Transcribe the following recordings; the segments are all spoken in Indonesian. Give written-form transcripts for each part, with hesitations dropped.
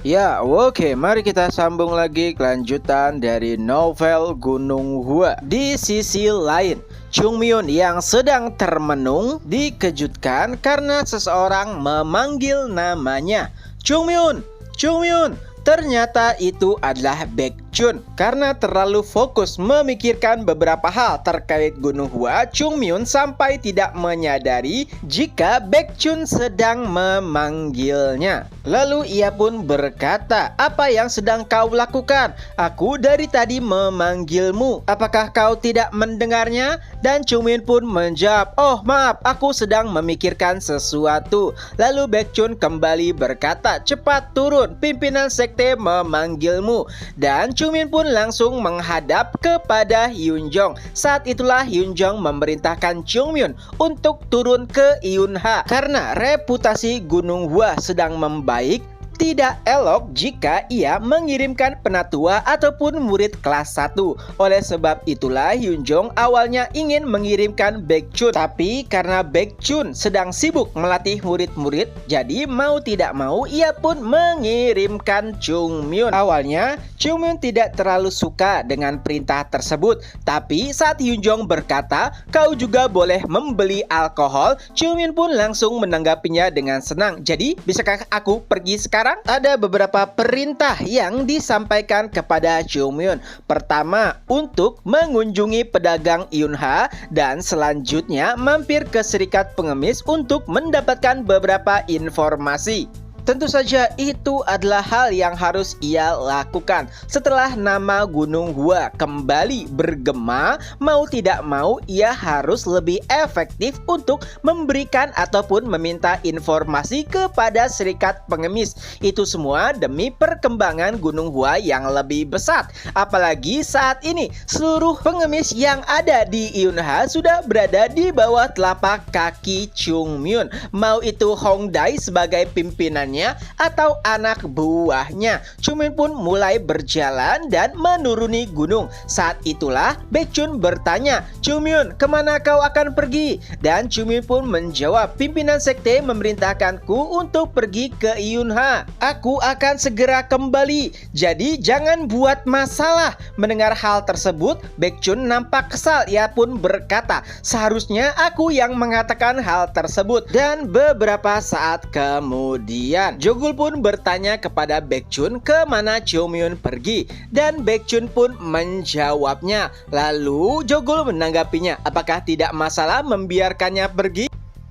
Ya, oke, mari kita sambung lagi kelanjutan dari novel Gunung Hua. Di sisi lain, Chung Myun yang sedang termenung dikejutkan karena seseorang memanggil namanya. Chung Myun, Chung Myun. Ternyata itu adalah Baekjun. Karena terlalu fokus memikirkan beberapa hal terkait Gunung Hua, Chung Myun sampai tidak menyadari jika Baekjun sedang memanggilnya. Lalu ia pun berkata, "Apa yang sedang kau lakukan? Aku dari tadi memanggilmu. Apakah kau tidak mendengarnya?" Dan Chung Myun pun menjawab, "Oh maaf, aku sedang memikirkan sesuatu." Lalu Baekjun kembali berkata, "Cepat turun, pimpinan sekte memanggilmu." Dan Chung Myun pun langsung menghadap kepada Hyun Jong. Saat itulah Hyun Jong memerintahkan Chung Myun untuk turun ke Eunha. Karena reputasi Gunung Hua sedang membaik, tidak elok jika ia mengirimkan penatua ataupun murid kelas 1. Oleh sebab itulah Hyun Jong awalnya ingin mengirimkan Baekjun. Tapi karena Baekjun sedang sibuk melatih murid-murid, jadi mau tidak mau ia pun mengirimkan Chung Myun. Awalnya Chung Myun tidak terlalu suka dengan perintah tersebut. Tapi saat Hyun Jong berkata, "Kau juga boleh membeli alkohol," Chung Myun pun langsung menanggapinya dengan senang. "Jadi bisakah aku pergi sekarang?" Ada beberapa perintah yang disampaikan kepada Chung Myun. Pertama, untuk mengunjungi pedagang Eunha, dan selanjutnya mampir ke serikat pengemis untuk mendapatkan beberapa informasi. Tentu saja itu adalah hal yang harus ia lakukan. Setelah nama Gunung Hua kembali bergema, mau tidak mau ia harus lebih efektif untuk memberikan ataupun meminta informasi kepada serikat pengemis. Itu semua demi perkembangan Gunung Hua yang lebih besar. Apalagi saat ini seluruh pengemis yang ada di Eunha sudah berada di bawah telapak kaki Chung Myun. Mau itu Hong Dae sebagai pimpinannya atau anak buahnya. Chung Myun pun mulai berjalan dan menuruni gunung. Saat itulah Baekjun bertanya, "Chung Myun, kemana kau akan pergi?" Dan Chung Myun pun menjawab, "Pimpinan sekte memerintahkanku untuk pergi ke Eunha. Aku akan segera kembali, jadi jangan buat masalah." Mendengar hal tersebut, Baekjun nampak kesal. Ia pun berkata, "Seharusnya aku yang mengatakan hal tersebut." Dan beberapa saat kemudian Jogul pun bertanya kepada Baekjun kemana Chung Myun pergi, dan Baekjun pun menjawabnya. Lalu Jogul menanggapinya, "Apakah tidak masalah membiarkannya pergi?"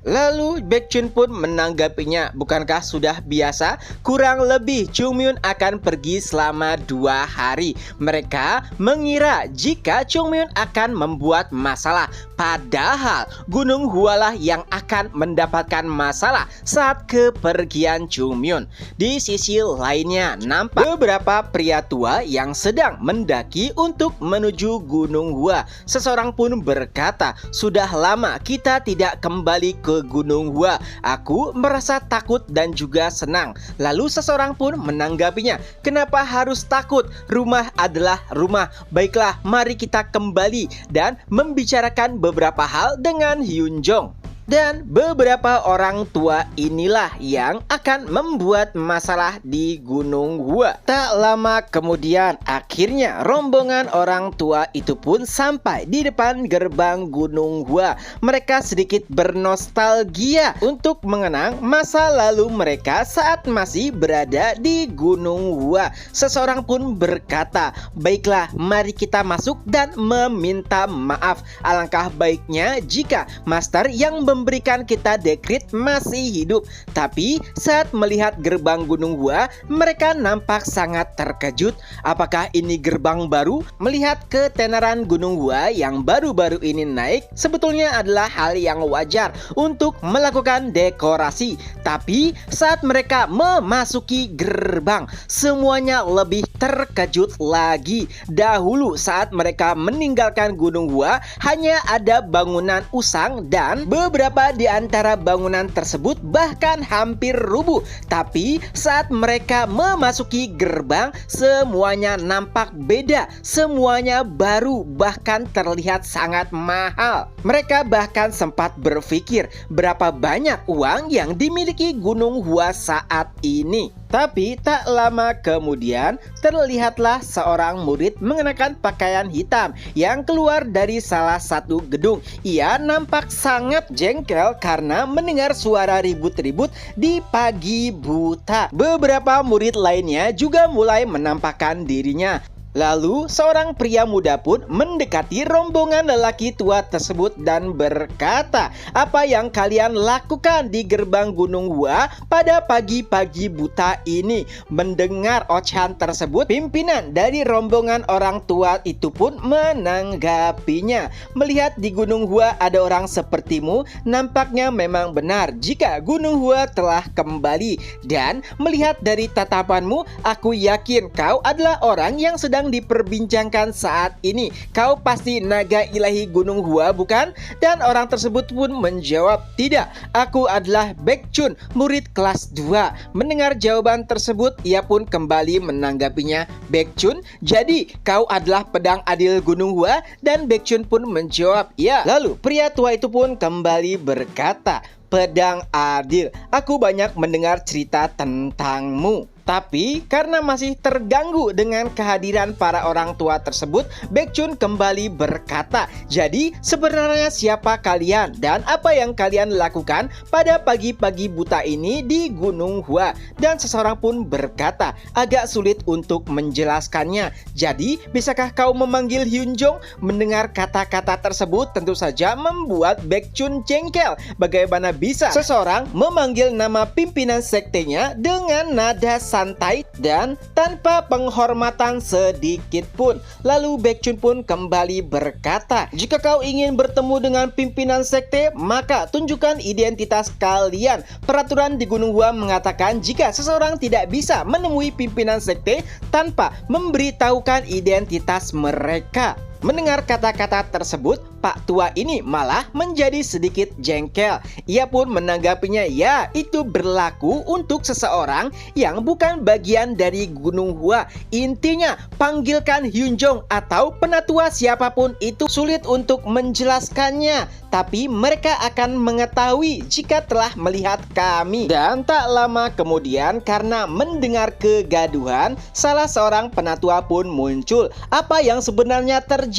Lalu Baekjun pun menanggapinya, "Bukankah sudah biasa? Kurang lebih Chung Myun akan pergi selama 2 hari. Mereka mengira jika Chung Myun akan membuat masalah. Padahal Gunung Hua lah yang akan mendapatkan masalah saat kepergian Chung Myun." Di sisi lainnya, nampak beberapa pria tua yang sedang mendaki untuk menuju Gunung Hua. Seseorang pun berkata, "Sudah lama kita tidak kembali ke Gunung Hua. Aku merasa takut dan juga senang." Lalu seseorang pun menanggapinya, "Kenapa harus takut? Rumah adalah rumah. Baiklah, mari kita kembali dan membicarakan beberapa hal dengan Hyun Jong." Dan beberapa orang tua inilah yang akan membuat masalah di Gunung Hua. Tak lama kemudian, akhirnya rombongan orang tua itu pun sampai di depan gerbang Gunung Hua. Mereka sedikit bernostalgia untuk mengenang masa lalu mereka saat masih berada di Gunung Hua. Seseorang pun berkata, "Baiklah, mari kita masuk dan meminta maaf. Alangkah baiknya jika master yang memberikan kita dekrit masih hidup." Tapi saat melihat gerbang Gunung Hua, mereka nampak sangat terkejut. Apakah ini gerbang baru? Melihat ketenaran Gunung Hua yang baru-baru ini naik sebetulnya adalah hal yang wajar untuk melakukan dekorasi. Tapi saat mereka memasuki gerbang, semuanya lebih terkejut lagi. Dahulu saat mereka meninggalkan Gunung Hua, hanya ada bangunan usang dan beberapa di antara bangunan tersebut bahkan hampir rubuh. Tapi saat mereka memasuki gerbang, semuanya nampak beda. Semuanya baru, bahkan terlihat sangat mahal. Mereka bahkan sempat berpikir berapa banyak uang yang dimiliki Gunung Hua saat ini. Tapi tak lama kemudian terlihatlah seorang murid mengenakan pakaian hitam yang keluar dari salah satu gedung. Ia nampak sangat jengkel karena mendengar suara ribut-ribut di pagi buta. Beberapa murid lainnya juga mulai menampakkan dirinya. Lalu seorang pria muda pun mendekati rombongan lelaki tua tersebut dan berkata, "Apa yang kalian lakukan di gerbang Gunung Hua pada pagi-pagi buta ini?" Mendengar ocehan tersebut, pimpinan dari rombongan orang tua itu pun menanggapinya. "Melihat di Gunung Hua ada orang sepertimu, nampaknya memang benar jika Gunung Hua telah kembali. Dan melihat dari tatapanmu, aku yakin kau adalah orang yang sedang diperbincangkan saat ini. Kau pasti naga ilahi Gunung Hua, bukan?" Dan orang tersebut pun menjawab, "Tidak, aku adalah Baekchun, murid kelas 2. Mendengar jawaban tersebut, ia pun kembali menanggapinya, "Baekchun, jadi kau adalah pedang adil Gunung Hua?" Dan Baekchun pun menjawab, "Ya." Lalu pria tua itu pun kembali berkata, "Pedang adil, aku banyak mendengar cerita tentangmu." Tapi karena masih terganggu dengan kehadiran para orang tua tersebut, Baekchun kembali berkata, "Jadi sebenarnya siapa kalian dan apa yang kalian lakukan pada pagi-pagi buta ini di Gunung Hua?" Dan seseorang pun berkata, "Agak sulit untuk menjelaskannya. Jadi bisakah kau memanggil Hyunjong?" Mendengar kata-kata tersebut tentu saja membuat Baekchun jengkel. Bagaimana bisa seseorang memanggil nama pimpinan sektenya dengan nada santai dan tanpa penghormatan sedikit pun. Lalu Baekchun pun kembali berkata, "Jika kau ingin bertemu dengan pimpinan sekte, maka tunjukkan identitas kalian. Peraturan di Gunung Hua mengatakan jika seseorang tidak bisa menemui pimpinan sekte tanpa memberitahukan identitas mereka." Mendengar kata-kata tersebut, Pak tua ini malah menjadi sedikit jengkel. Ia pun menanggapinya, "Ya, itu berlaku untuk seseorang yang bukan bagian dari Gunung Hua. Intinya, panggilkan Hyunjong atau penatua siapapun itu. Sulit untuk menjelaskannya, tapi mereka akan mengetahui jika telah melihat kami." Dan tak lama kemudian, karena mendengar kegaduhan, salah seorang penatua pun muncul. Apa yang sebenarnya terjadi?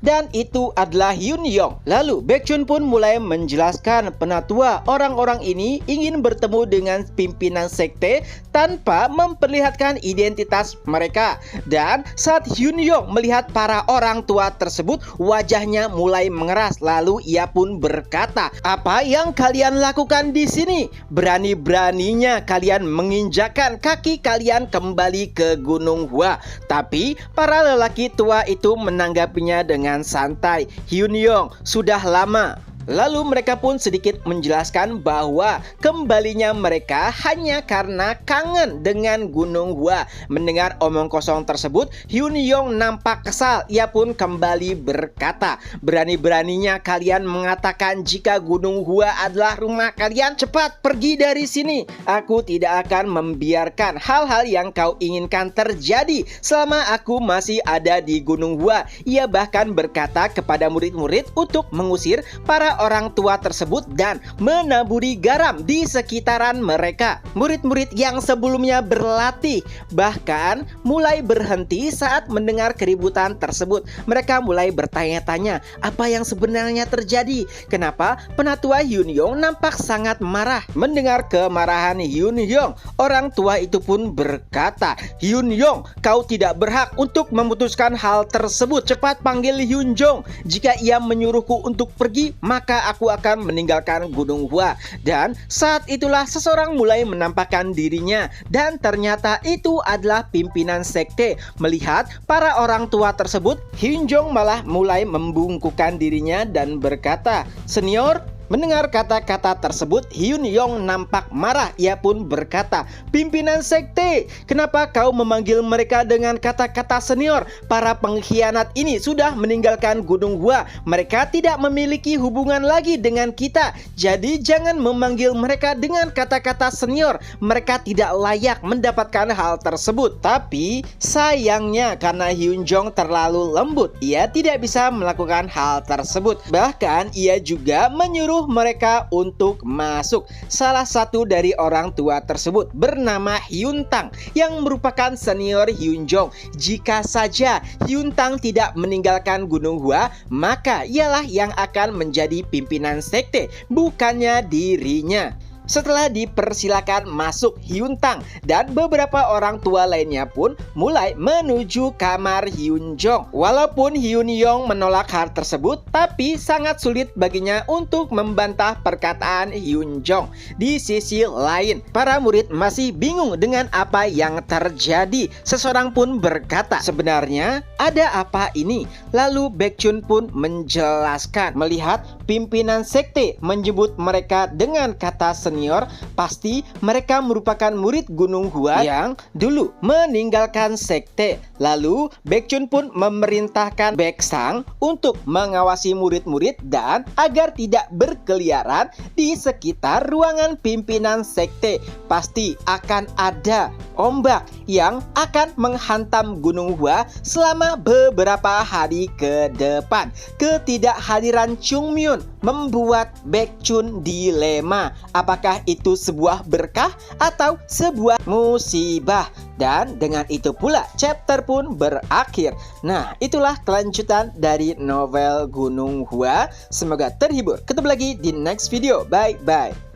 Dan itu adalah Hyunjong. Lalu Baekchun pun mulai menjelaskan, "Penatua, orang-orang ini ingin bertemu dengan pimpinan sekte tanpa memperlihatkan identitas mereka." Dan saat Hyunjong melihat para orang tua tersebut, wajahnya mulai mengeras. Lalu ia pun berkata, "Apa yang kalian lakukan di sini? Berani-beraninya kalian menginjakkan kaki kalian kembali ke Gunung Hua." Tapi para lelaki tua itu menanggapinya dengan santai, "Hyunjong, sudah lama." Lalu mereka pun sedikit menjelaskan bahwa kembalinya mereka hanya karena kangen dengan Gunung Hua. Mendengar omong kosong tersebut, Hyunjong nampak kesal. Ia pun kembali berkata, "Berani-beraninya kalian mengatakan jika Gunung Hua adalah rumah kalian. Cepat pergi dari sini. Aku tidak akan membiarkan hal-hal yang kau inginkan terjadi selama aku masih ada di Gunung Hua." Ia bahkan berkata kepada murid-murid untuk mengusir para orang tua tersebut dan menaburi garam di sekitaran mereka. Murid-murid yang sebelumnya berlatih bahkan mulai berhenti saat mendengar keributan tersebut. Mereka mulai bertanya-tanya, apa yang sebenarnya terjadi? Kenapa penatua Hyunjong nampak sangat marah? Mendengar kemarahan Hyunjong, orang tua itu pun berkata, "Hyunjong, kau tidak berhak untuk memutuskan hal tersebut. Cepat panggil Hyunjong. Jika ia menyuruhku untuk pergi, maka aku akan meninggalkan Gunung Hua." Dan saat itulah seseorang mulai menampakkan dirinya, dan ternyata itu adalah pimpinan sekte. Melihat para orang tua tersebut, Hyunjong malah mulai membungkukkan dirinya dan berkata, "Senior." Mendengar kata-kata tersebut, Hyunjong nampak marah. Ia pun berkata, "Pimpinan sekte, kenapa kau memanggil mereka dengan kata-kata senior? Para pengkhianat ini sudah meninggalkan Gunung Hua. Mereka tidak memiliki hubungan lagi dengan kita. Jadi jangan memanggil mereka dengan kata-kata senior. Mereka tidak layak mendapatkan hal tersebut." Tapi sayangnya karena Hyunjong terlalu lembut, ia tidak bisa melakukan hal tersebut. Bahkan ia juga menyuruh menyuruh mereka untuk masuk. Salah satu dari orang tua tersebut bernama Hyun Tang yang merupakan senior Hyun Jong. Jika saja Hyun Tang tidak meninggalkan Gunung Hua, maka ialah yang akan menjadi pimpinan sekte, bukannya dirinya. Setelah dipersilakan masuk, Hyun Tang dan beberapa orang tua lainnya pun mulai menuju kamar Hyun Jong. Walaupun Hyun Yong menolak hal tersebut, tapi sangat sulit baginya untuk membantah perkataan Hyun Jong. Di sisi lain, para murid masih bingung dengan apa yang terjadi. Seseorang pun berkata, sebenarnya ada apa ini? Lalu Baekhyun pun menjelaskan, melihat pimpinan sekte menyebut mereka dengan kata senior, pasti mereka merupakan murid Gunung Hua yang dulu meninggalkan sekte. Lalu Baekhyun pun memerintahkan Baeksang untuk mengawasi murid-murid dan agar tidak berkeliaran di sekitar ruangan pimpinan sekte. Pasti akan ada ombak yang akan menghantam Gunung Hua selama beberapa hari ke depan. Ketidakhadiran Chung Myun membuat Baekhyun dilema. Apakah itu sebuah berkah atau sebuah musibah? Dan dengan itu pula chapter pun berakhir. Nah, itulah kelanjutan dari novel Gunung Hua. Semoga terhibur. Ketemu lagi di next video. Bye bye.